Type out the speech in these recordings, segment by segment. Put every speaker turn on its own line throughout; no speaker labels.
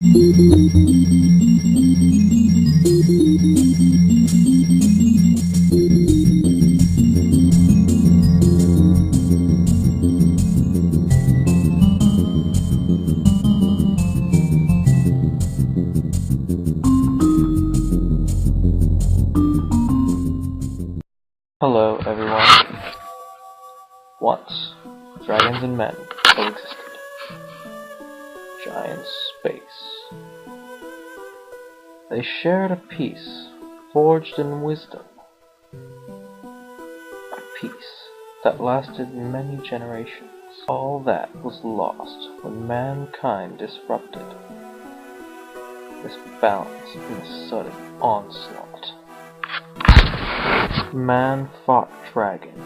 Hello, everyone. Once, dragons and men coexisted. Giant space. They shared a peace forged in wisdom. A peace that lasted many generations. All that was lost when mankind disrupted this balance in a sudden onslaught. Man fought dragon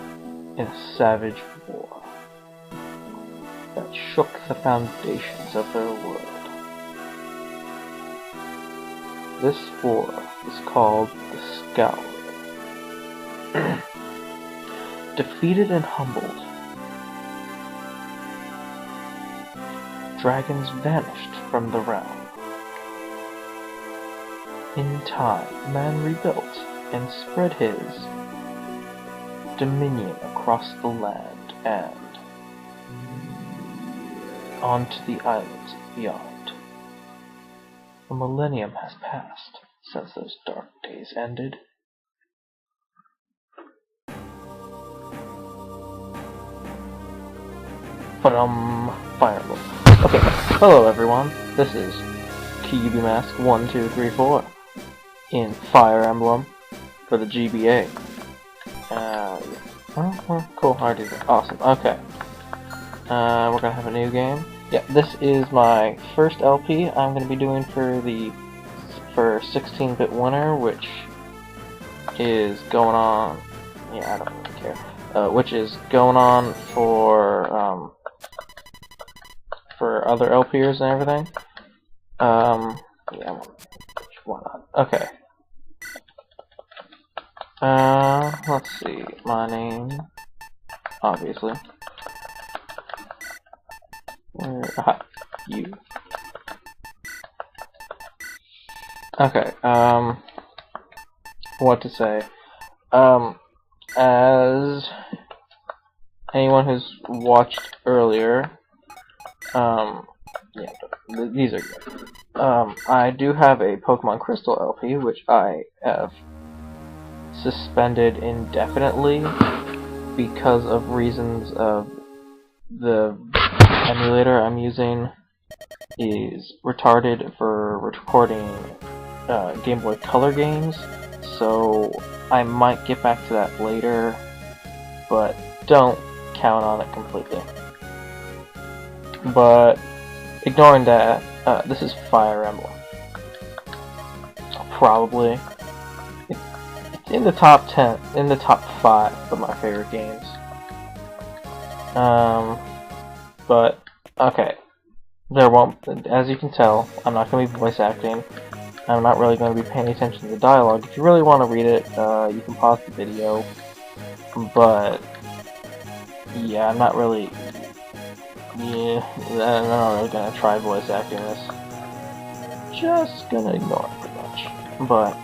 in a savage war that shook the foundations of their world. This war is called the Scour. Defeated and humbled, dragons vanished from the realm. In time, man rebuilt and spread his dominion across the land and onto the islands beyond. A millennium has passed since those dark days ended. Fire Emblem. Okay, hello everyone. This is QBmask1234 in Fire Emblem for the GBA. Oh, cool, I did that. Awesome, okay. We're gonna have a new game. Yeah, this is my first LP I'm gonna be doing for 16-bit winter, which is going on. Yeah, I don't really care. Which is going on for other LPers and everything. Yeah, why not? Okay. Let's see. My name, obviously. You. Okay, what to say? As anyone who's watched earlier, yeah, these are good. I do have a Pokemon Crystal LP, which I have suspended indefinitely because of reasons of the emulator I'm using is retarded for recording Game Boy Color games, so I might get back to that later, but don't count on it completely. But ignoring that, this is Fire Emblem. Probably it's in the top 10, in the top 5 of my favorite games. But okay, there won't. As you can tell, I'm not going to be voice acting. I'm not really going to be paying attention to the dialogue. If you really want to read it, you can pause the video. But yeah, I'm not really. Yeah, I'm not really going to try voice acting this. Just gonna ignore it pretty much. But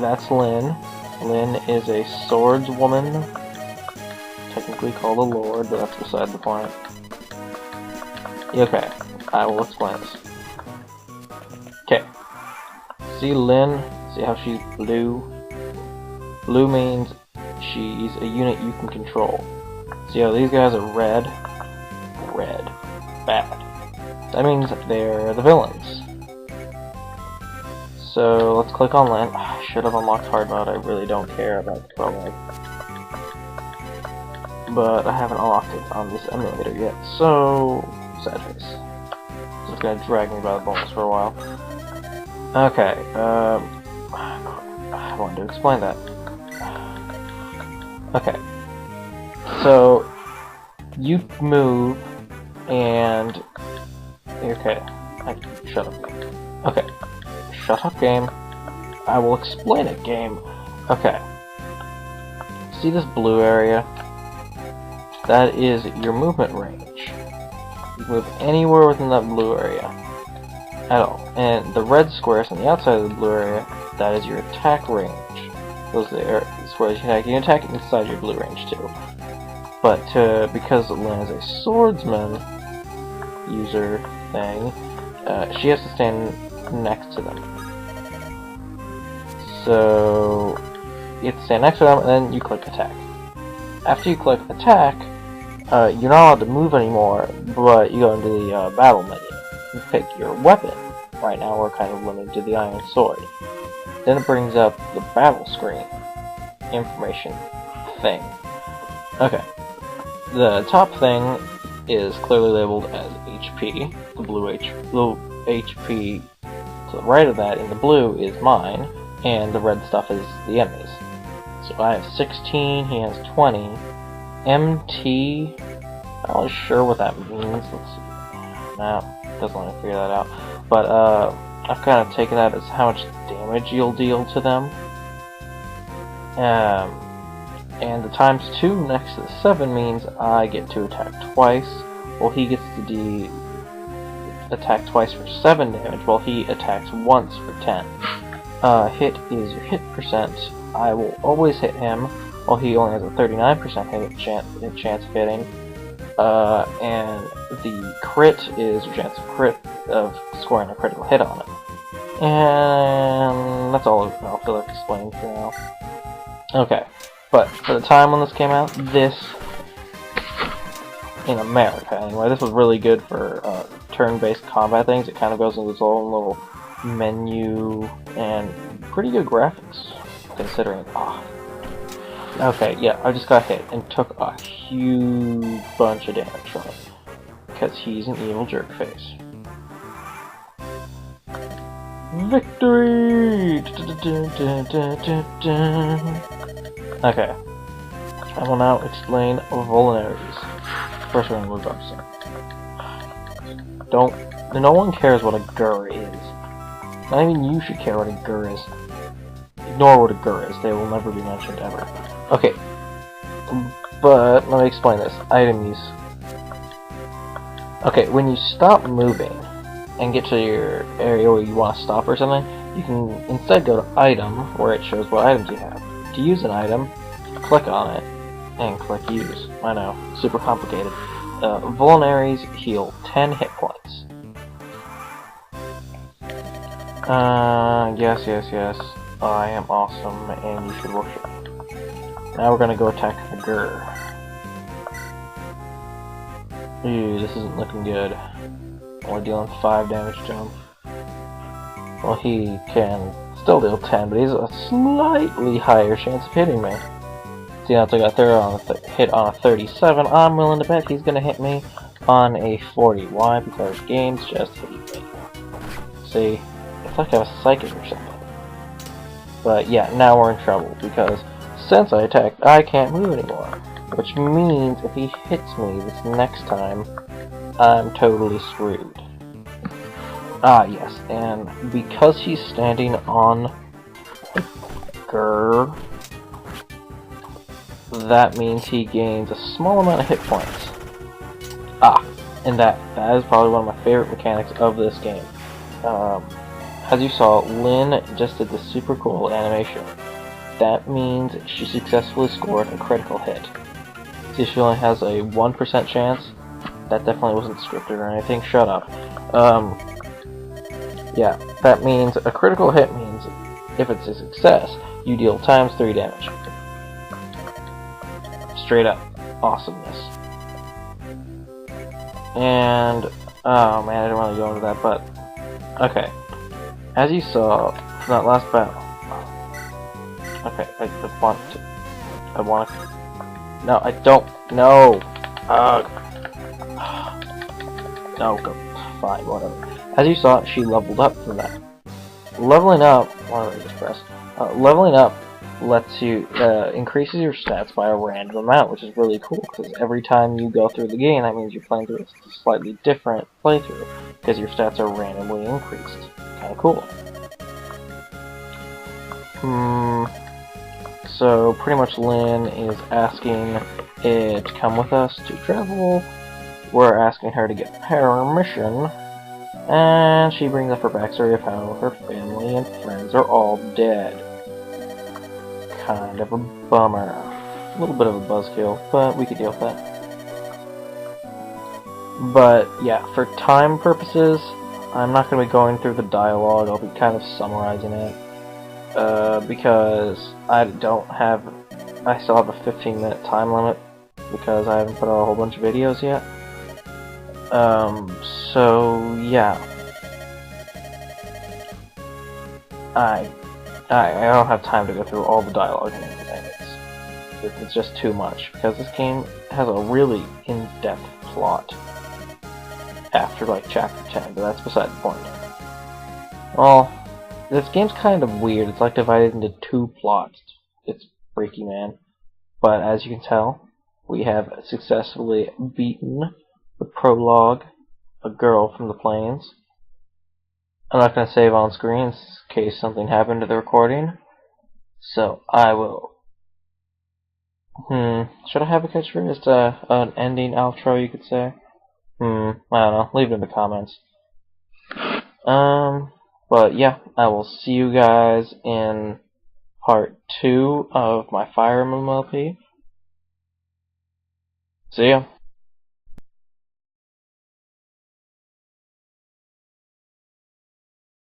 that's Lynn. Lynn is a swordswoman, technically called a lord, but that's beside the point. Okay, I will explain this. Okay. See Lynn? See how she's blue? Blue means she's a unit you can control. See how these guys are red? Red. Bad. That means they're the villains. So let's click on Lynn. I should have unlocked hard mode. I really don't care about the prologue. But I haven't unlocked it on this emulator yet, so sad face. So it's gonna drag me by the balls for a while. Okay, I wanted to explain that. Okay, so you move and okay, shut up. Okay, shut up, game. I will explain it, game. Okay, see this blue area? That is your movement range. You can move anywhere within that blue area. at all. And the red squares on the outside of the blue area, that is your attack range. Those are the squares you can attack inside your blue range too. But because Lynn is a swordsman user thing, she has to stand next to them. So you have to stand next to them, and then you click attack. After you click attack, you're not allowed to move anymore, but you go into the battle menu and pick your weapon. Right now we're kind of limited to the iron sword. Then it brings up the battle screen information thing. Okay. The top thing is clearly labeled as HP. The blue HP to the right of that in the blue is mine, and the red stuff is the enemy's. So I have 16, he has 20. MT, not really sure what that means. Let's see. No, doesn't let me figure that out. But I've kind of taken that as how much damage you'll deal to them. And the times 2 next to the 7 means I get to attack twice, while he gets to attack twice for 7 damage, while he attacks once for 10. Hit is your hit percent. I will always hit him, while he only has a 39% chance of hitting. And the crit is your chance of scoring a critical hit on him. And that's all I'll feel like explaining for now. Okay. But for the time when this came out, in America anyway, this was really good for turn-based combat things. It kind of goes into its own little menu and pretty good graphics, considering. Okay, yeah, I just got hit and took a huge bunch of damage from it because he's an evil jerk face. Victory! Okay, I will now explain vulnerabilities. First, we're going to move up some. No one cares what a gur is. Not even you should care what a gur is. Ignore what a gur is. They will never be mentioned ever. Okay, but let me explain this. Item use. Okay, when you stop moving and get to your area where you want to stop or something, you can instead go to item, where it shows what items you have. To use an item, click on it, and click use. I know, super complicated. Vulneraries heal 10 hit points. Yes. I am awesome, and you should worship me. Now we're gonna go attack the Gur. Ew, this isn't looking good. Only dealing 5 damage to him. Well, he can still deal 10, but he's a slightly higher chance of hitting me. See, now I got hit on a 37. I'm willing to bet he's gonna hit me on a 40. Why? Because games just hate me. See, it's like I was psychic or something. But yeah, now we're in trouble because since I attacked, I can't move anymore. Which means if he hits me this next time, I'm totally screwed. Ah, yes, and because he's standing on the Gur, that means he gains a small amount of hit points. Ah, and that is probably one of my favorite mechanics of this game. As you saw, Lynn just did this super cool animation. That means she successfully scored a critical hit. See, she only has a 1% chance. That definitely wasn't scripted or anything. Shut up. Yeah, that means a critical hit means if it's a success, you deal times 3 damage. Straight up awesomeness. And oh man, I didn't want to go into that, but okay. As you saw from that last battle. Okay, I want to. No, I don't. No. No, go. Fine, whatever. As you saw, she leveled up from that. Leveling up. Why did I just press? Leveling up lets you increases your stats by a random amount, which is really cool because every time you go through the game, that means you're playing through a slightly different playthrough because your stats are randomly increased. Kind of cool. So pretty much Lynn is asking it to come with us to travel. We're asking her to get permission, And she brings up her backstory of how her family and friends are all dead. Kind of a bummer. A little bit of a buzzkill, but we could deal with that. But yeah, for time purposes, I'm not going to be going through the dialogue. I'll be kind of summarizing it. Because I still have a 15-minute time limit because I haven't put out a whole bunch of videos yet. So yeah, I don't have time to go through all the dialogue and everything. It's just too much because this game has a really in-depth plot after like chapter 10, but that's beside the point. Well, this game's kind of weird. It's like divided into two plots. It's freaky, man. But as you can tell, we have successfully beaten the prologue, A Girl from the Plains. I'm not going to save on screen in case something happened to the recording. So I will... should I have a catchphrase? An ending outro, you could say? I don't know. Leave it in the comments. But yeah, I will see you guys in part 2 of my Fire Emblem LP. See ya.